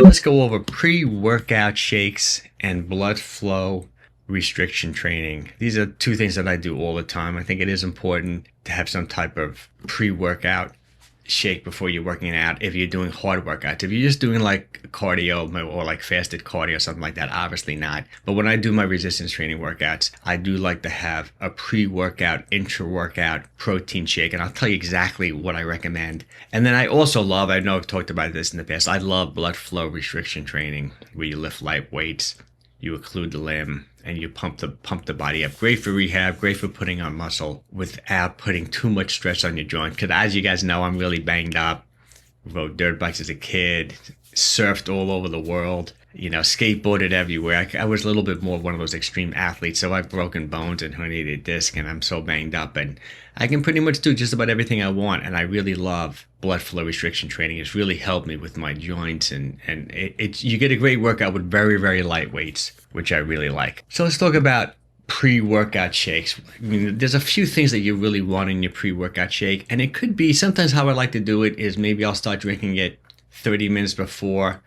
Let's go over pre-workout shakes and blood flow restriction training. These are two things that I do all the time. I think it is important to have some type of pre-workout shake before you're working out if you're doing hard workouts. If you're just doing like cardio or like fasted cardio or something like that, obviously not. But when I do my resistance training workouts, I do like to have a pre-workout, intra-workout protein shake, and I'll tell you exactly what I recommend. And then I also love, I know I've talked about this in the past, I love blood flow restriction training where you lift light weights, you occlude the limb, and you pump the body up. Great for rehab, great for putting on muscle without putting too much stress on your joint. Because as you guys know, I'm really banged up. Rode dirt bikes as a kid, surfed all over the world, skateboarded everywhere. I was a little bit more one of those extreme athletes, so I've broken bones and herniated disc, and I'm so banged up. And I can pretty much do just about everything I want, and I really love blood flow restriction training. It's really helped me with my joints, and you get a great workout with very, very light weights, which I really like. So let's talk about pre-workout shakes. I mean, there's a few things that you really want in your pre-workout shake, and it could be sometimes how I like to do it is maybe I'll start drinking it 30 minutes before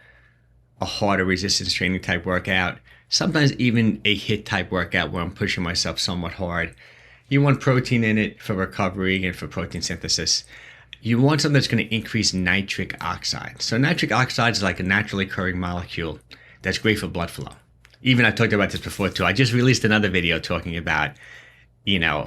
a harder resistance training type workout, sometimes even a HIIT type workout where I'm pushing myself somewhat hard. You want protein in it for recovery and for protein synthesis. You want something that's going to increase nitric oxide. So nitric oxide is like a naturally occurring molecule that's great for blood flow. Even I talked about this before too. I just released another video talking about,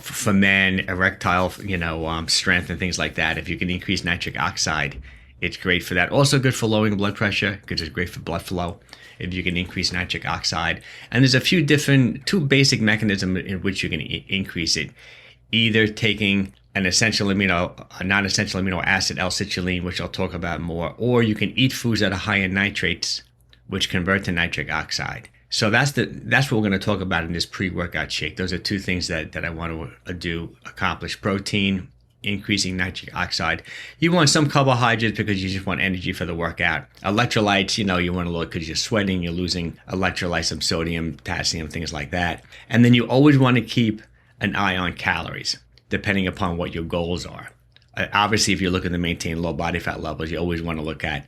for men, erectile, strength and things like that. If you can increase nitric oxide, it's great for that. Also good for lowering blood pressure because it's great for blood flow if you can increase nitric oxide. And there's a few two basic mechanisms in which you can increase it. Either taking a non-essential amino acid, L-Citrulline, which I'll talk about more, or you can eat foods that are high in nitrates, which convert to nitric oxide. So that's what we're going to talk about in this pre-workout shake. Those are two things that I want to accomplish. Protein, increasing nitric oxide. You want some carbohydrates because you just want energy for the workout. Electrolytes, you want to look because you're sweating, you're losing electrolytes, some sodium, potassium, things like that. And then you always want to keep an eye on calories, depending upon what your goals are. Obviously, if you're looking to maintain low body fat levels, you always want to look at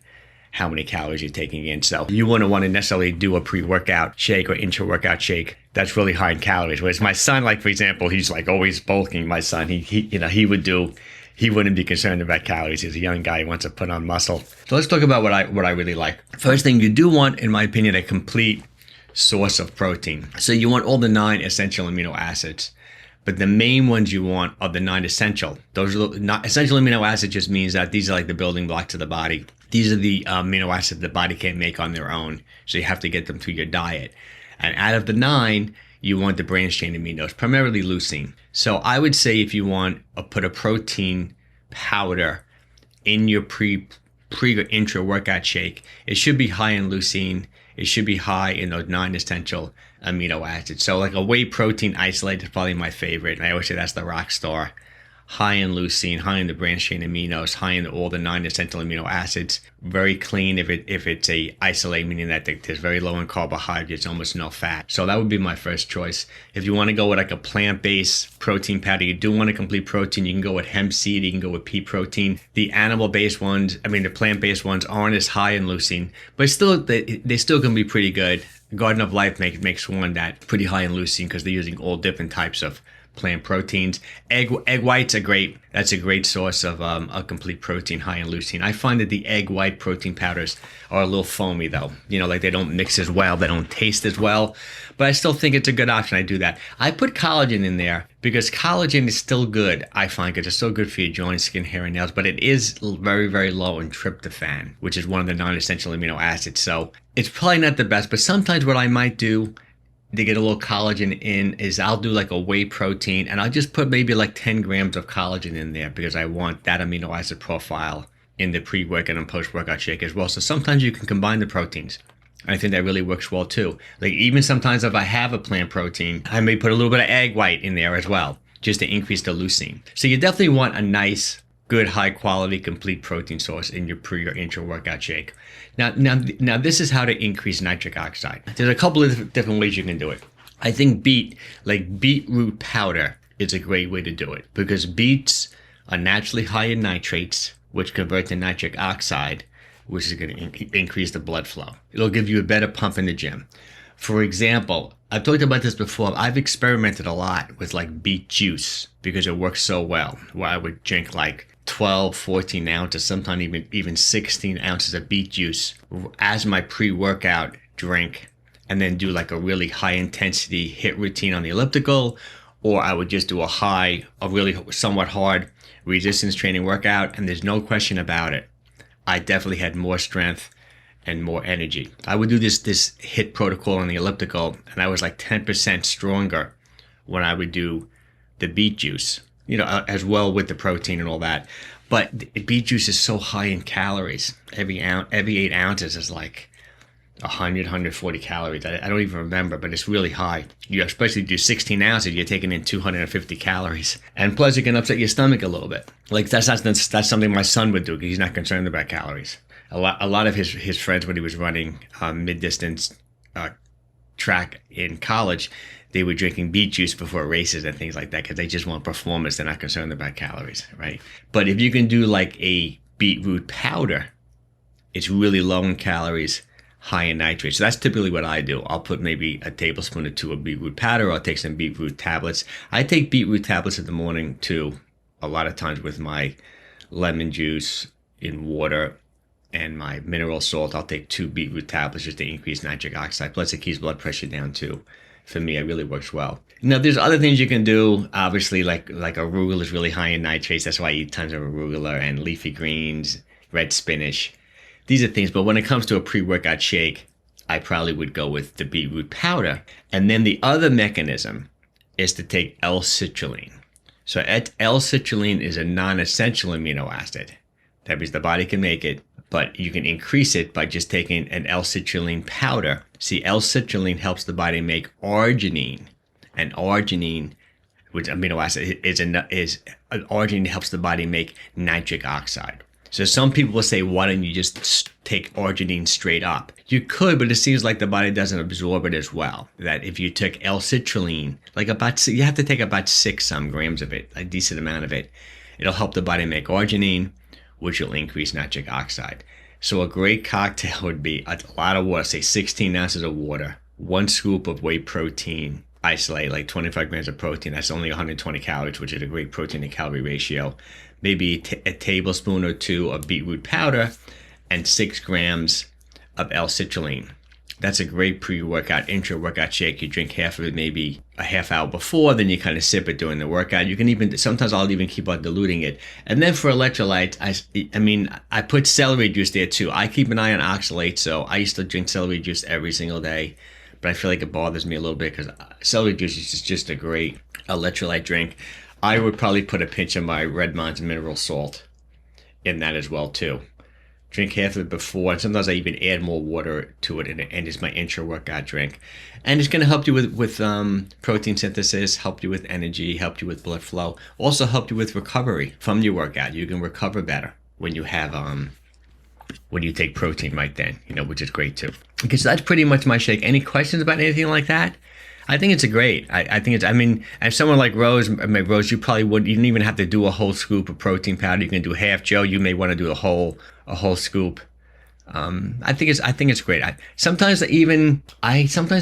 how many calories you're taking in. So you wouldn't want to necessarily do a pre-workout shake or intra-workout shake that's really high in calories. Whereas my son, like for example, he's like always bulking. My son, he wouldn't be concerned about calories. He's a young guy. He wants to put on muscle. So let's talk about what I really like. First thing, you do want, in my opinion, a complete source of protein. So you want all the 9 essential amino acids. But the main ones you want are the non-essential. Those are not essential amino acids. Just means that these are like the building blocks of the body. These are the amino acids the body can't make on their own. So you have to get them through your diet. And out of the 9, you want the branched chain aminos, primarily leucine. So I would say if you want to put a protein powder in your pre or intra workout shake, it should be high in leucine. It should be high in those 9 essential amino acids. So like a whey protein isolate is probably my favorite. I always say that's the Rockstar. High in leucine, high in the branched chain aminos, high in all the 9 essential amino acids. Very clean if it's a isolate, meaning that there's very low in carbohydrates, almost no fat. So that would be my first choice. If you want to go with like a plant-based protein powder, you do want a complete protein, you can go with hemp seed, you can go with pea protein. The animal-based ones, the plant-based ones aren't as high in leucine, but still they still can be pretty good. Garden of Life makes one that's pretty high in leucine because they're using all different types of plant proteins. Egg whites are great. That's a great source of a complete protein high in leucine. I find that the egg white protein powders are a little foamy though. Like they don't mix as well. They don't taste as well. But I still think it's a good option. I do that. I put collagen in there because collagen is still good, I find, because it's still good for your joints, skin, hair, and nails. But it is very, very low in tryptophan, which is one of the non-essential amino acids. So it's probably not the best. But sometimes what I might do to get a little collagen in is I'll do like a whey protein and I'll just put maybe like 10 grams of collagen in there because I want that amino acid profile in the pre-workout and post-workout shake as well. So sometimes you can combine the proteins. I think that really works well too. Like even sometimes if I have a plant protein, I may put a little bit of egg white in there as well, just to increase the leucine. So you definitely want a nice, good, high quality, complete protein source in your pre or intra workout shake. Now this is how to increase nitric oxide. There's a couple of different ways you can do it. I think beetroot powder is a great way to do it because beets are naturally high in nitrates, which convert to nitric oxide, which is going to increase the blood flow. It'll give you a better pump in the gym. For example, I've talked about this before. I've experimented a lot with like beet juice because it works so well, where I would drink like 12, 14 ounces, sometimes even 16 ounces of beet juice as my pre-workout drink, and then do like a really high intensity HIIT routine on the elliptical, or I would just do a really somewhat hard resistance training workout, and there's no question about it. I definitely had more strength and more energy. I would do this HIIT protocol on the elliptical, and I was like 10% stronger when I would do the beet juice, as well with the protein and all that. But beet juice is so high in calories. Every 8 ounces is like 100, 140 calories. I don't even remember, but it's really high. You especially do 16 ounces, you're taking in 250 calories. And plus, it can upset your stomach a little bit. Like that's something my son would do because he's not concerned about calories. A lot of his friends, when he was running mid-distance track in college, they were drinking beet juice before races and things like that because they just want performance. They're not concerned about calories, right? But if you can do like a beetroot powder, it's really low in calories, high in nitrates. So that's typically what I do. I'll put maybe a tablespoon or two of beetroot powder, or I'll take some beetroot tablets. I take beetroot tablets in the morning too, a lot of times with my lemon juice in water and my mineral salt. I'll take 2 beetroot tablets just to increase nitric oxide. Plus it keeps blood pressure down too. For me, it really works well. Now, there's other things you can do. Obviously, like arugula is really high in nitrates. That's why I eat tons of arugula, and leafy greens, red spinach. These are things, but when it comes to a pre-workout shake, I probably would go with the beetroot powder. And then the other mechanism is to take L-Citrulline. So L-Citrulline is a non-essential amino acid. That means the body can make it, but you can increase it by just taking an L-Citrulline powder. See, L-Citrulline helps the body make Arginine, and Arginine, which amino acid Arginine helps the body make nitric oxide. So some people will say, why don't you just take Arginine straight up? You could, but it seems like the body doesn't absorb it as well. That if you took L-Citrulline, you have to take about 6 grams of it, a decent amount of it. It'll help the body make Arginine, which will increase nitric oxide. So a great cocktail would be a lot of water, say 16 ounces of water, 1 scoop of whey protein, isolate like 25 grams of protein. That's only 120 calories, which is a great protein to calorie ratio. Maybe a tablespoon or 2 of beetroot powder and 6 grams of L-Citrulline. That's a great pre-workout, intra-workout shake. You drink half of it maybe a half hour before, then you kind of sip it during the workout. You can even, sometimes I'll even keep on diluting it. And then for electrolytes, I put celery juice there too. I keep an eye on oxalate, so I used to drink celery juice every single day, but I feel like it bothers me a little bit because celery juice is just a great electrolyte drink. I would probably put a pinch of my Redmond's mineral salt in that as well too. Drink half of it before, and sometimes I even add more water to it, and it's my intra-workout drink. And it's going to help you with protein synthesis, help you with energy, help you with blood flow, also help you with recovery from your workout. You can recover better when you have when you take protein right then, which is great too. Okay, so that's pretty much my shake. Any questions about anything like that? I think it's great. I think if someone like Rose, you probably you didn't even have to do a whole scoop of protein powder. You can do half. Joe, you may want to do a whole scoop. I think it's great. Sometimes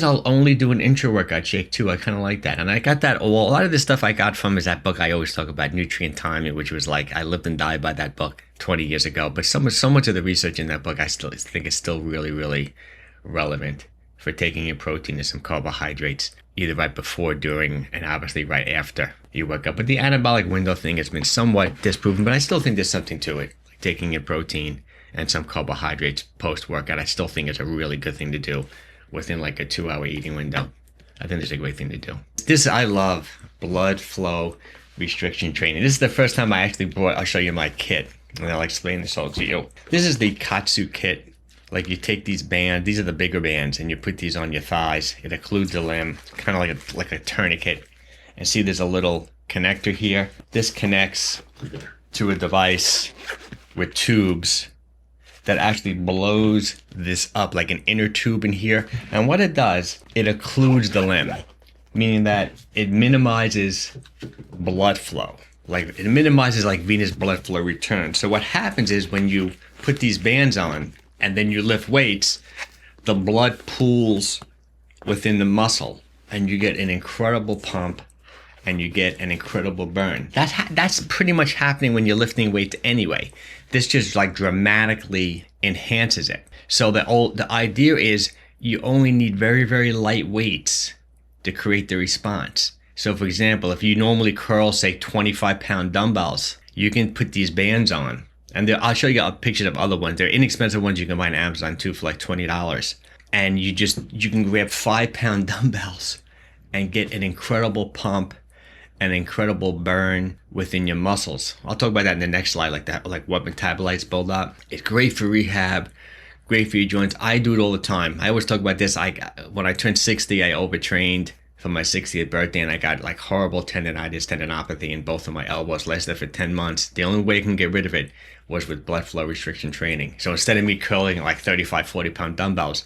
I'll only do an intra-workout shake too. I kind of like that. And I got that, a lot of this stuff I got from is that book I always talk about, Nutrient Timing, which was like, I lived and died by that book 20 years ago. But so much of the research in that book, I still think is still really, really relevant for taking in protein and some carbohydrates, either right before, during, and obviously right after you work up. But the anabolic window thing has been somewhat disproven, but I still think there's something to it. Like taking in protein and some carbohydrates post-workout, I still think it's a really good thing to do within like a 2-hour eating window. I think it's a great thing to do. I love blood flow restriction training. This is the first time I actually I'll show you my kit, and I'll explain this all to you. This is the KAATSU kit. Like you take these bands, these are the bigger bands, and you put these on your thighs. It occludes the limb, kind of like a tourniquet. And see, there's a little connector here. This connects to a device with tubes that actually blows this up, like an inner tube in here. And what it does, it occludes the limb, meaning that it minimizes blood flow. like it minimizes like venous blood flow return. So what happens is when you put these bands on and then you lift weights, the blood pools within the muscle and you get an incredible pump and you get an incredible burn. That's pretty much happening when you're lifting weights anyway. This just like dramatically enhances it. So the idea is you only need very, very light weights to create the response. So for example, if you normally curl, say 25-pound dumbbells, you can put these bands on. And I'll show you pictures of other ones. They're inexpensive ones you can buy on Amazon too for like $20. And you can grab 5-pound dumbbells and get an incredible pump, an incredible burn within your muscles. I'll talk about that in the next slide, like that, like what metabolites build up. It's great for rehab, great for your joints. I do it all the time. I always talk about this. When I turned 60, I overtrained for my 60th birthday, and I got like horrible tendonitis, tendinopathy in both of my elbows. Lasted for 10 months. The only way I can get rid of it was with blood flow restriction training. So instead of me curling like 35, 40-pound dumbbells,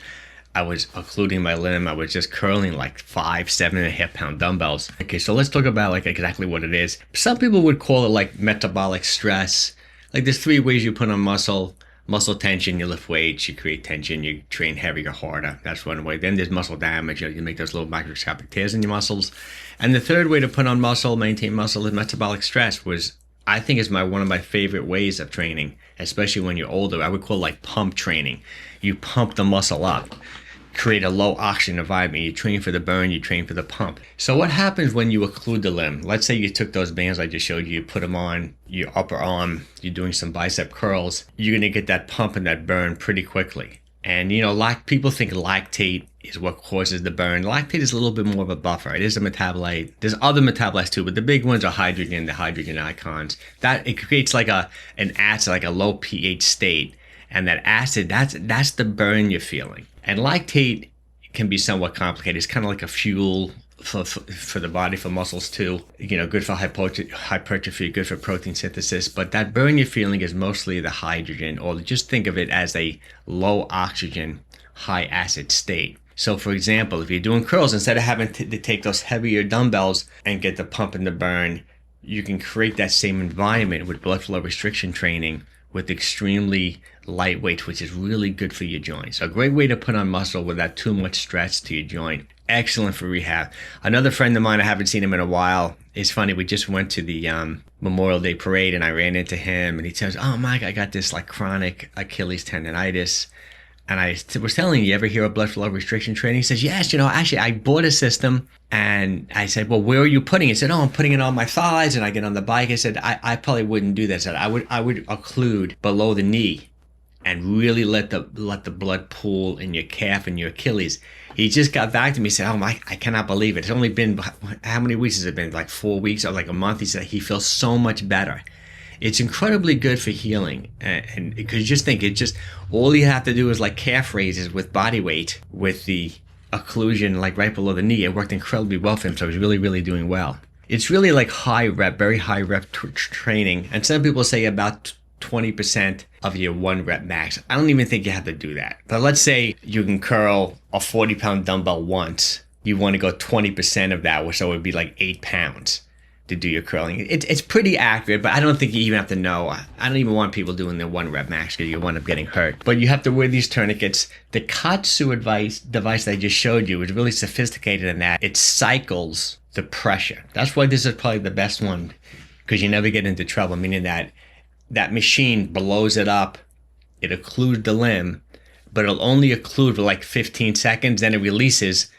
I was occluding my limb. I was just curling like 5, 7.5-pound dumbbells. Okay, so let's talk about like exactly what it is. Some people would call it like metabolic stress. Like there's 3 ways you put on muscle. Muscle tension, you lift weights, you create tension, you train heavier, harder. That's one way. Then there's muscle damage. You make those little microscopic tears in your muscles. And the third way to put on muscle, maintain muscle, is metabolic stress, I think is one of my favorite ways of training, especially when you're older. I would call it like pump training. You pump the muscle up, create a low oxygen environment. You train for the burn, you train for the pump. So what happens when you occlude the limb? Let's say you took those bands I just showed you, you put them on your upper arm, you're doing some bicep curls, you're going to get that pump and that burn pretty quickly. And people think lactate is what causes the burn. Lactate is a little bit more of a buffer. It is a metabolite. There's other metabolites too, but the big ones are hydrogen, the hydrogen ions. That it creates like an acid, like a low pH state. And that acid, that's the burn you're feeling. And lactate can be somewhat complicated. It's kind of like a fuel for the body, for muscles too. Good for hypertrophy, good for protein synthesis. But that burn you're feeling is mostly the hydrogen, or just think of it as a low oxygen, high acid state. So for example, if you're doing curls, instead of having to take those heavier dumbbells and get the pump and the burn, you can create that same environment with blood flow restriction training with extremely light weights, which is really good for your joints. A great way to put on muscle without too much stress to your joint. Excellent for rehab. Another friend of mine, I haven't seen him in a while. It's funny, we just went to the Memorial Day parade and I ran into him and he says, "Oh, Mike, I got this like chronic Achilles tendonitis." And I was telling you ever hear of blood flow restriction training? He says, "Yes, actually I bought a system." And I said, "Well, where are you putting it?" He said, "Oh, I'm putting it on my thighs and I get on the bike." I said, I probably wouldn't do that. I said, I would occlude below the knee and really let the blood pool in your calf and your Achilles. He just got back to me and said, "Oh, Mike, I cannot believe it. It's only been, how many weeks has it been? Like 4 weeks or like a month?" He said he feels so much better. It's incredibly good for healing, and because you just think all you have to do is like calf raises with body weight with the occlusion like right below the knee. It worked incredibly well for him, so he's really, really doing well. It's really like very high rep training, and some people say about 20% of your 1 rep max. I don't even think you have to do that. But let's say you can curl a 40-pound dumbbell once. You want to go 20% of that, so it would be like 8 pounds. To do your curling. It's pretty accurate, but I don't think you even have to know. I don't even want people doing their 1 rep max because you wind up getting hurt. But you have to wear these tourniquets. The KAATSU device that I just showed you is really sophisticated in that it cycles the pressure. That's why this is probably the best one, because you never get into trouble, meaning that machine blows it up, it occludes the limb, but it'll only occlude for like 15 seconds, then it releases,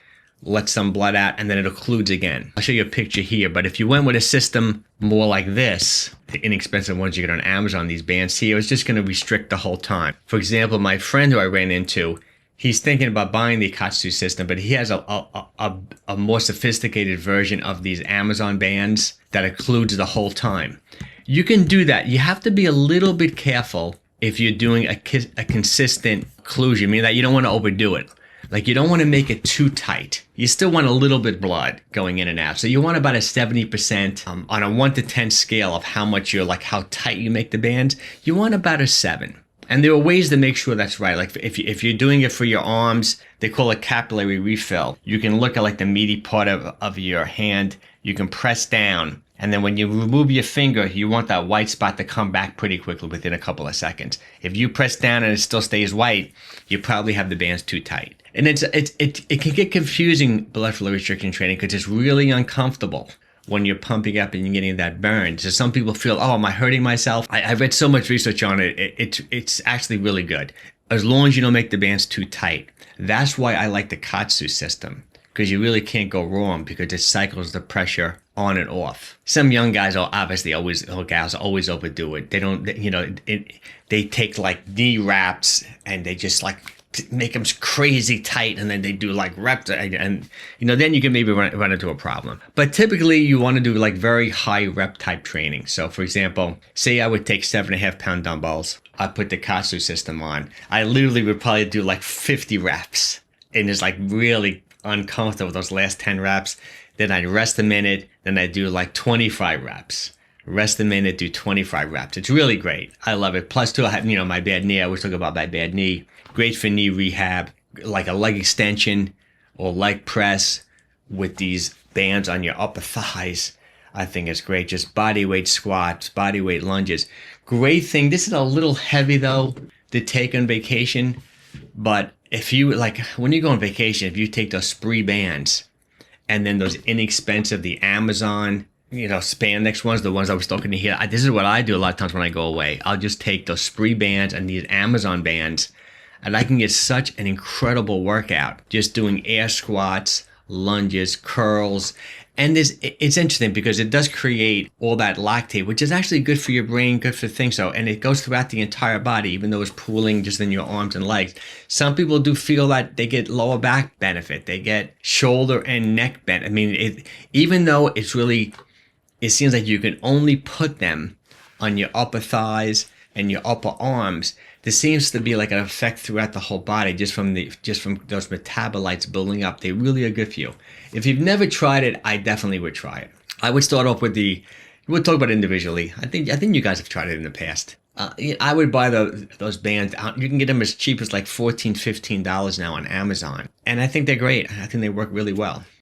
lets some blood out, and then it occludes again. I'll show you a picture here, but if you went with a system more like this, the inexpensive ones you get on Amazon, these bands here, it's just going to restrict the whole time. For example, my friend who I ran into, he's thinking about buying the KAATSU system, but he has a more sophisticated version of these Amazon bands that occludes the whole time. You can do that. You have to be a little bit careful if you're doing a consistent occlusion, meaning that you don't want to overdo it. Like you don't want to make it too tight. You still want a little bit blood going in and out. So you want about a 70% on a 1 to 10 scale of how much how tight you make the bands. You want about a 7. And there are ways to make sure that's right. Like if you're doing it for your arms, they call it capillary refill. You can look at like the meaty part of your hand. You can press down And then when you remove your finger, you want that white spot to come back pretty quickly within a couple of seconds. If you press down and it still stays white, you probably have the bands too tight. And it can get confusing, blood flow restriction training, because it's really uncomfortable when you're pumping up and you're getting that burn. So some people feel, oh, am I hurting myself? I've read so much research on it. It's actually really good, as long as you don't make the bands too tight. That's why I like the KAATSU system, because you really can't go wrong, because it cycles the pressure on and off. Some young guys are obviously always, or gals always overdo it. They don't, they take like knee wraps and they just like make them crazy tight, and then they do like reps, and then you can maybe run into a problem. But typically you want to do like very high rep type training. So for example, say I would take 7.5 pound dumbbells. I put the KAATSU system on. I literally would probably do like 50 reps, and it's like really uncomfortable those last 10 reps. Then I'd rest a minute, then I'd do like 25 reps. Rest a minute, do 25 reps. It's really great. I love it. Plus too, I have, my bad knee. I always talk about my bad knee. Great for knee rehab, like a leg extension or leg press with these bands on your upper thighs. I think it's great. Just body weight squats, body weight lunges. Great thing. This is a little heavy though to take on vacation. But if you, like, when you go on vacation, if you take those Spree bands and then those inexpensive, the Amazon, spandex ones, the ones I was talking to here. This is what I do a lot of times when I go away. I'll just take those Spree bands and these Amazon bands, and I can get such an incredible workout just doing air squats, lunges, curls. And it's interesting because it does create all that lactate, which is actually good for your brain, good for things. And it goes throughout the entire body, even though it's pooling just in your arms and legs. Some people do feel that they get lower back benefit. They get shoulder and neck benefit. I mean, even though it seems like you can only put them on your upper thighs and your upper arms, there seems to be like an effect throughout the whole body just from those metabolites building up. They really are good for you. If you've never tried it, I definitely would try it. I would start off with we'll talk about it individually. I think you guys have tried it in the past. I would buy those bands. You can get them as cheap as like $14, $15 now on Amazon. And I think they're great. I think they work really well.